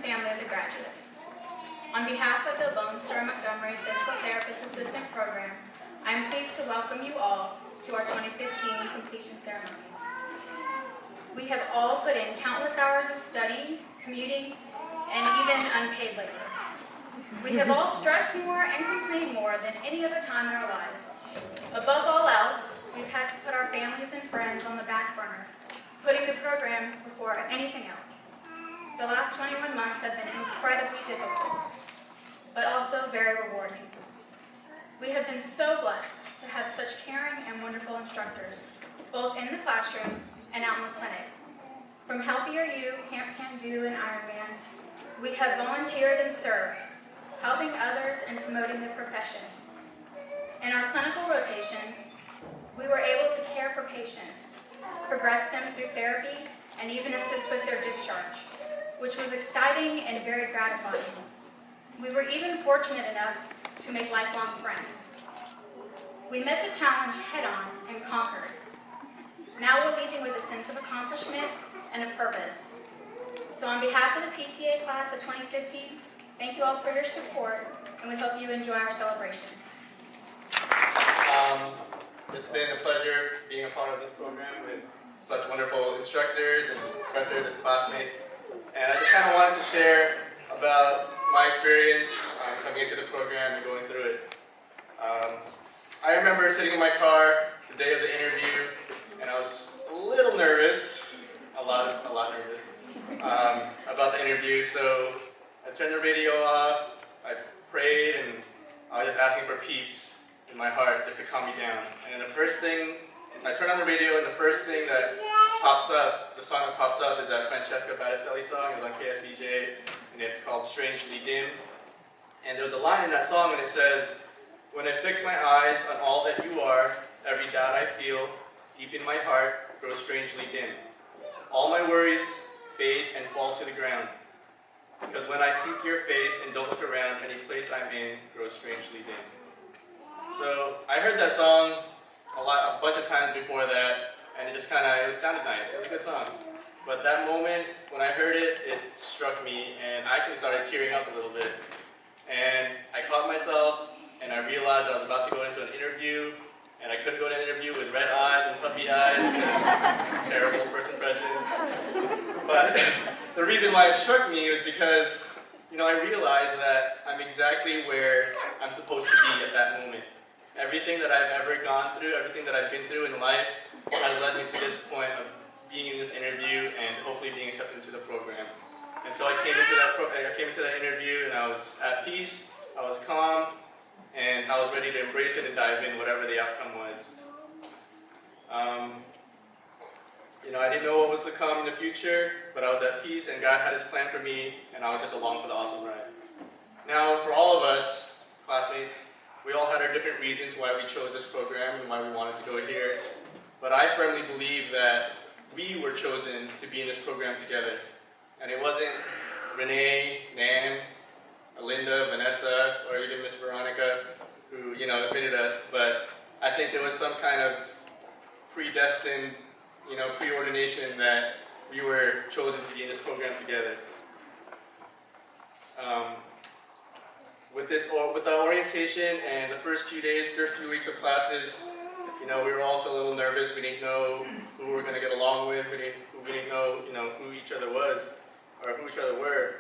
family of the graduates. On behalf of the Lone Star Montgomery Physical Therapist Assistant Program, I am pleased to welcome you all to our 2015 completion ceremonies. We have all put in countless hours of study, commuting, and even unpaid labor. We have all stressed more and complained more than any other time in our lives. Above all else, we've had to put our families and friends on the back burner, putting the program before anything else. The last 21 months have been incredibly difficult, but also very rewarding. We have been so blessed to have such caring and wonderful instructors, both in the classroom and out in the clinic. From Healthier You, Camp Can Do, and Ironman, we have volunteered and served, helping others and promoting the profession. In our clinical rotations, we were able to care for patients, progress them through therapy, and even assist with their discharge, which was exciting and very gratifying. We were even fortunate enough to make lifelong friends. We met the challenge head-on and conquered. Now we're leaving with a sense of accomplishment and of purpose. So on behalf of the PTA class of 2015, thank you all for your support, and we hope you enjoy our celebration. It's been a pleasure being a part of this program with such wonderful instructors and professors and classmates. And I just kind of wanted to share about my experience coming into the program and going through it. I remember sitting in my car the day of the interview, and I was a little nervous, a lot nervous, about the interview. So I turned the radio off, I prayed, and I was just asking for peace in my heart just to calm me down. And the first thing, I turn on the radio, and the first thing that pops up, the song that pops up is that Francesca Battistelli song. It was on KSBJ, and it's called Strangely Dim. And there's a line in that song, and it says, "When I fix my eyes on all that you are, every doubt I feel deep in my heart grows strangely dim. All my worries fade and fall to the ground. Because when I seek your face and don't look around, any place I'm in grows strangely dim." So I heard that song a bunch of times before that, and it just it sounded nice. It was a good song. But that moment, when I heard it, it struck me, and I actually started tearing up a little bit. And I caught myself, and I realized I was about to go into an interview, and I couldn't go to an interview with red eyes and puppy eyes, because it's a terrible first impression. But the reason why it struck me was because, I realized that I'm exactly where I'm supposed to be at that moment. Everything that I've ever gone through, everything that I've been through in life has led me to this point of being in this interview and hopefully being accepted into the program. And so I came into that interview, and I was at peace, I was calm, and I was ready to embrace it and dive in whatever the outcome was. I didn't know what was to come in the future, but I was at peace, and God had His plan for me, and I was just along for the awesome ride. Now, for all of us, classmates, we all had our different reasons why we chose this program and why we wanted to go here. But I firmly believe that we were chosen to be in this program together. And it wasn't Renee, Nan, Linda, Vanessa, or even Miss Veronica who, admitted us. But I think there was some kind of predestined, preordination that we were chosen to be in this program together. With the orientation and the first few weeks of classes, we were also a little nervous. We didn't know who we were going to get along with. We didn't know, who each other was or who each other were.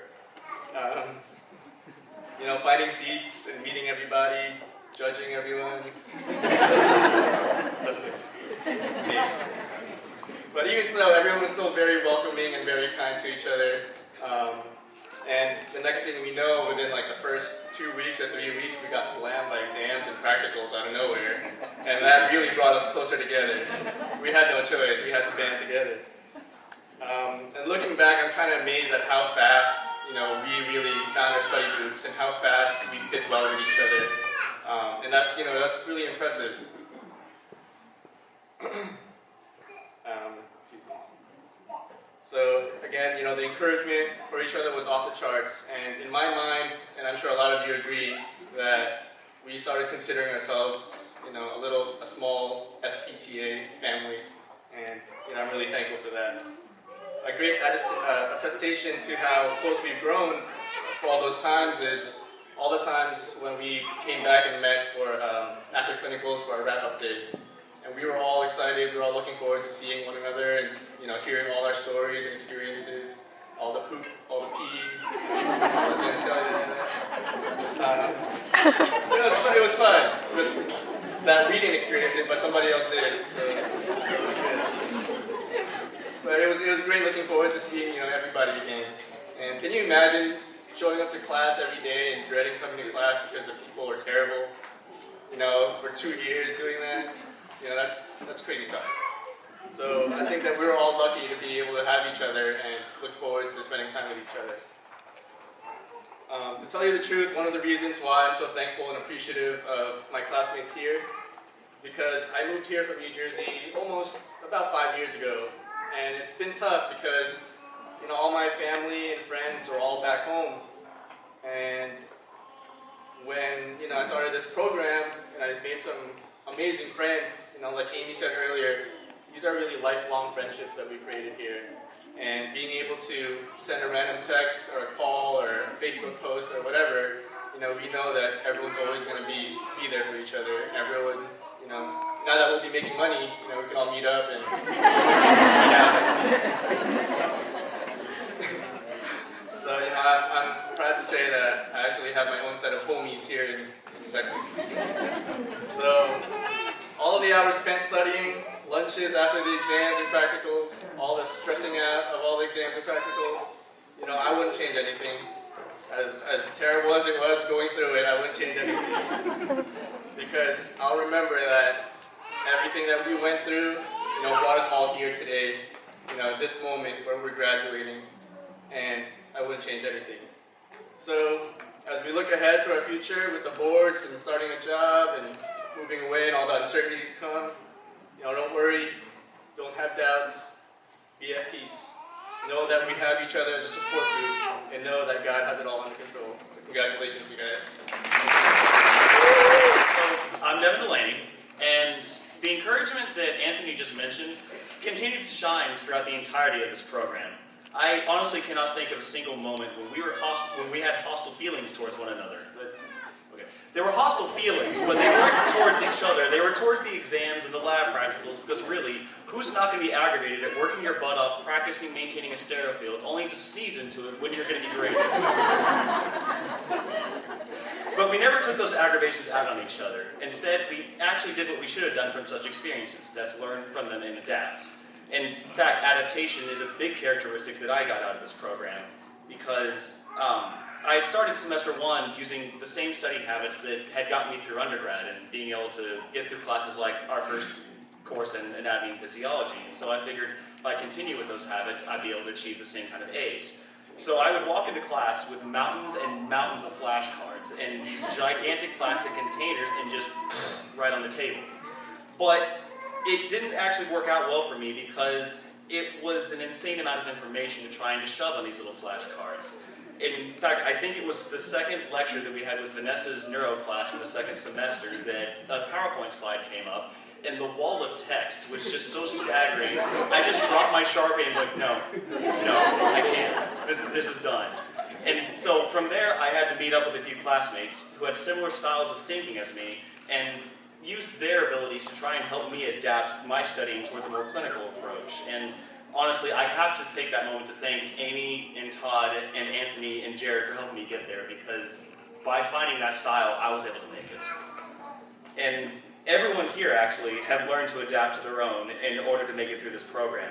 Finding seats and meeting everybody, judging everyone. Just kidding. But even so, everyone was still very welcoming and very kind to each other. And the next thing we know, within the first 2 weeks or 3 weeks, we got slammed by exams and practicals out of nowhere. And that really brought us closer together. We had no choice. We had to band together. And looking back, I'm kind of amazed at how fast, we really found our study groups and how fast we fit well with each other. And that's really impressive. So again, the encouragement for each other was off the charts. And in my mind, and I'm sure a lot of you agree, that we started considering ourselves, a small SPTA family. And I'm really thankful for that. a great attestation to how close we've grown for all those times is all the times when we came back and met for after clinicals for our wrap-up days. And we were all excited, we were all looking forward to seeing one another and hearing all our stories and experiences, all the poop, all the pee, all the genitalia. It was fun. It was that we didn't experience it, but somebody else did. So, but it was great looking forward to seeing everybody again. And can you imagine showing up to class every day and dreading coming to class because the people were terrible? For 2 years doing that. That's crazy tough. So I think that we're all lucky to be able to have each other and look forward to spending time with each other. To tell you the truth, one of the reasons why I'm so thankful and appreciative of my classmates here is because I moved here from New Jersey almost about 5 years ago. And it's been tough because all my family and friends are all back home. And when I started this program and I made some amazing friends, like Amy said earlier, these are really lifelong friendships that we created here. And being able to send a random text or a call or a Facebook post or whatever, we know that everyone's always going to be there for each other. Everyone's, now that we'll be making money, we can all meet up and So, I'm proud to say that I actually have my own set of homies here in Texas. So, all of the hours spent studying, lunches after the exams and practicals, all the stressing out of all the exams and practicals, I wouldn't change anything. As terrible as it was going through it, I wouldn't change anything. Because I'll remember that everything that we went through, brought us all here today, this moment where we're graduating, and I wouldn't change anything. So, as we look ahead to our future with the boards and starting a job and moving away and all the uncertainties come, don't worry, don't have doubts, be at peace. Know that we have each other as a support group, and know that God has it all under control. So congratulations, you guys. So, I'm Devin Delaney, and the encouragement that Anthony just mentioned continued to shine throughout the entirety of this program. I honestly cannot think of a single moment when we had hostile feelings towards one another. There were hostile feelings, but they weren't towards each other. They were towards the exams and the lab practicals, because really, who's not going to be aggravated at working your butt off, practicing maintaining a stereo field, only to sneeze into it when you're going to be graded? But we never took those aggravations out on each other. Instead, we actually did what we should have done from such experiences. That's learn from them and adapt. In fact, adaptation is a big characteristic that I got out of this program, because I had started semester 1 using the same study habits that had gotten me through undergrad and being able to get through classes like our first course in anatomy and physiology. And so I figured if I continue with those habits, I'd be able to achieve the same kind of A's. So I would walk into class with mountains and mountains of flashcards and these gigantic plastic containers and just right on the table. But it didn't actually work out well for me because it was an insane amount of information to try and to shove on these little flashcards. In fact, I think it was the second lecture that we had with Vanessa's neuro class in the second semester that a PowerPoint slide came up, and the wall of text was just so staggering. I just dropped my Sharpie and like, no, I can't. This is done. And so from there, I had to meet up with a few classmates who had similar styles of thinking as me, and used their abilities to try and help me adapt my studying towards a more clinical approach. And honestly, I have to take that moment to thank Amy and Todd and Anthony and Jared for helping me get there, because by finding that style, I was able to make it. And everyone here actually have learned to adapt to their own in order to make it through this program.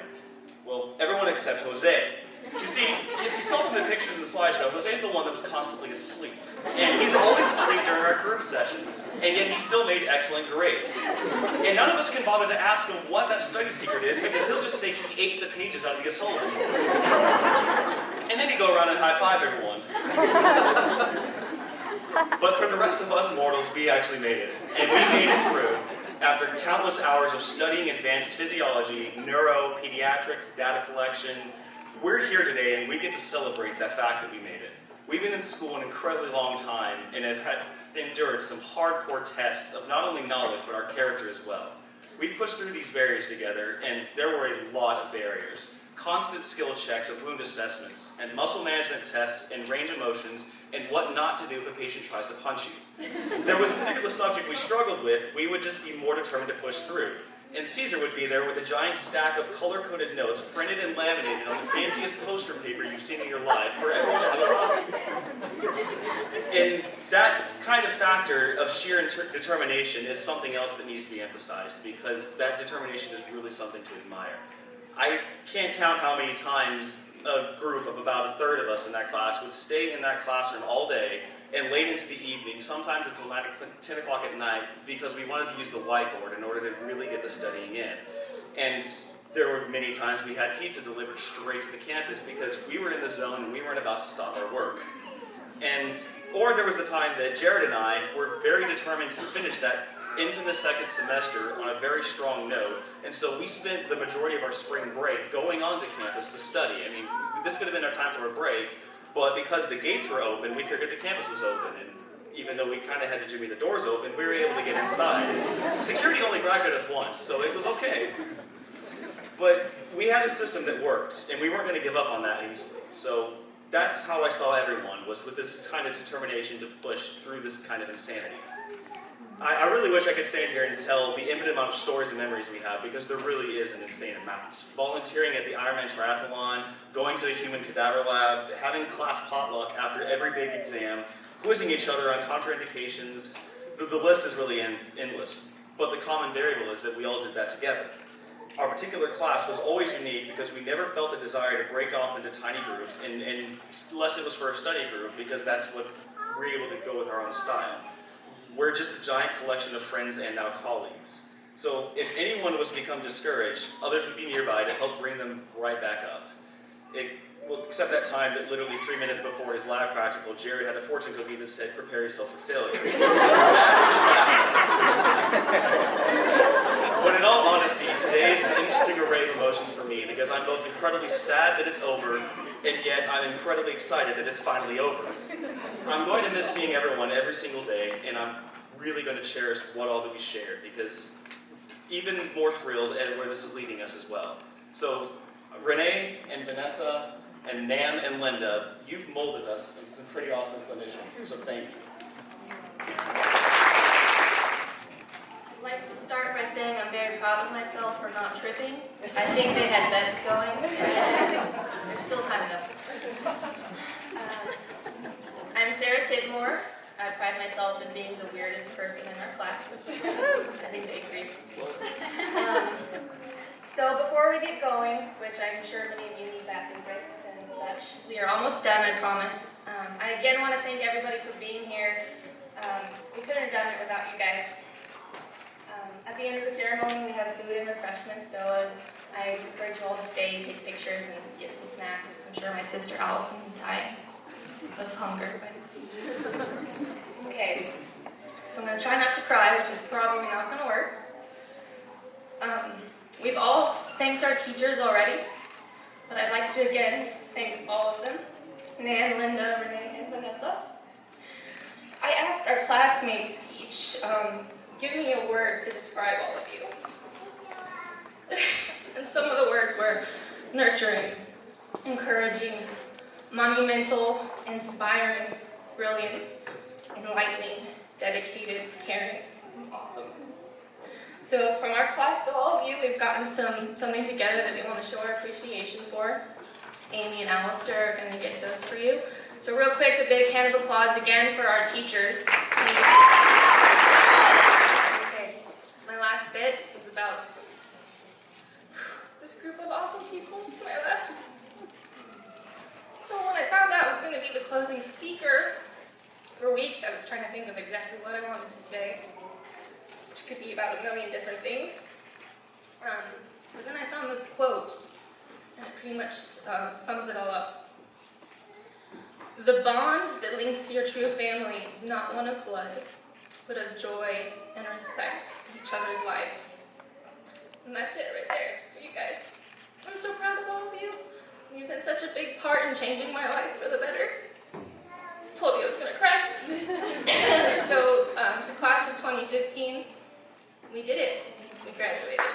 Well, everyone except Jose. You see, if you saw from the pictures in the slideshow, Jose's the one that was constantly asleep. And he's always asleep during our group sessions, and yet he still made excellent grades. And none of us can bother to ask him what that study secret is, because he'll just say he ate the pages out of the Assault report. And then he'd go around and high-five everyone. But for the rest of us mortals, we actually made it. And we made it through. After countless hours of studying advanced physiology, neuro, pediatrics, data collection, we're here today and we get to celebrate that fact that we made it. We've been in school an incredibly long time and have endured some hardcore tests of not only knowledge, but our character as well. We pushed through these barriers together, and there were a lot of barriers. constant skill checks of wound assessments, and muscle management tests, and range of motions, and what not to do if a patient tries to punch you. There was a particular subject we struggled with, we would just be more determined to push through. And Caesar would be there with a giant stack of color-coded notes printed and laminated on the fanciest poster paper you've seen in your life for everyone to have a copy. And that kind of factor of sheer determination is something else that needs to be emphasized, because that determination is really something to admire. I can't count how many times a group of about a third of us in that class would stay in that classroom all day and late into the evening, sometimes until 10 o'clock at night, because we wanted to use the whiteboard in order to really get the studying in. And there were many times we had pizza delivered straight to the campus because we were in the zone and we weren't about to stop our work. Or there was the time that Jared and I were very determined to finish that infamous second semester on a very strong note, and so we spent the majority of our spring break going onto campus to study. I mean, this could have been our time for a break, but because the gates were open, we figured the campus was open, and even though we kind of had to jimmy the doors open, we were able to get inside. Security only grabbed us once, so it was okay. But we had a system that worked, and we weren't going to give up on that easily. So that's how I saw everyone, was with this kind of determination to push through this kind of insanity. I really wish I could stand here and tell the infinite amount of stories and memories we have, because there really is an insane amount. Volunteering at the Ironman Triathlon, going to the Human Cadaver Lab, having class potluck after every big exam, quizzing each other on contraindications. The list is really endless, but the common variable is that we all did that together. Our particular class was always unique because we never felt the desire to break off into tiny groups, and unless it was for a study group, because that's what we're able to go with our own style. We're just a giant collection of friends and now colleagues. So if anyone was to become discouraged, others would be nearby to help bring them right back up. Except that time that literally 3 minutes before his lab practical, Jared had a fortune cookie that said, "Prepare yourself for failure." But in all honesty, today is an interesting array of emotions for me, because I'm both incredibly sad that it's over, and yet I'm incredibly excited that it's finally over. I'm going to miss seeing everyone every single day, and I'm really going to cherish what all that we shared, because even more thrilled at where this is leading us as well. So Renee and Vanessa and Nan and Linda, you've molded us into some pretty awesome clinicians, so thank you. I'd like to start by saying I'm very proud of myself for not tripping. I think they had bets going, and there's still time though. I'm Sarah Tidmore. I pride myself in being the weirdest person in our class. I think they agree. So before we get going, which I'm sure many of you need bathroom breaks and such, we are almost done, I promise. I again want to thank everybody for being here. We couldn't have done it without you guys. At the end of the ceremony, we have food and refreshments, so I encourage you all to stay, take pictures, and get some snacks. I'm sure my sister Allison's dying of hunger. Okay, so I'm going to try not to cry, which is probably not going to work. We've all thanked our teachers already, but I'd like to again thank all of them, Nan, Linda, Renee, and Vanessa. I asked our classmates to each give me a word to describe all of you. And some of the words were nurturing, encouraging, monumental, inspiring, brilliant, enlightening, dedicated, caring, and awesome. So from our class to all of you, we've gotten something together that we want to show our appreciation for. Amy and Alistair are going to get those for you. So real quick, a big hand of applause again for our teachers. Okay, my last bit is about this group of awesome people to my left. So when I found out I was going to be the closing speaker, for weeks I was trying to think of exactly what I wanted to say, which could be about a million different things. But then I found this quote, and it pretty much sums it all up. The bond that links your true family is not one of blood, but of joy and respect in each other's lives. And that's it right there for you guys. I'm so proud of all of you. You've been such a big part in changing my life for the better. Told you I was going to cry. So, to class of 2015, we did it. We graduated.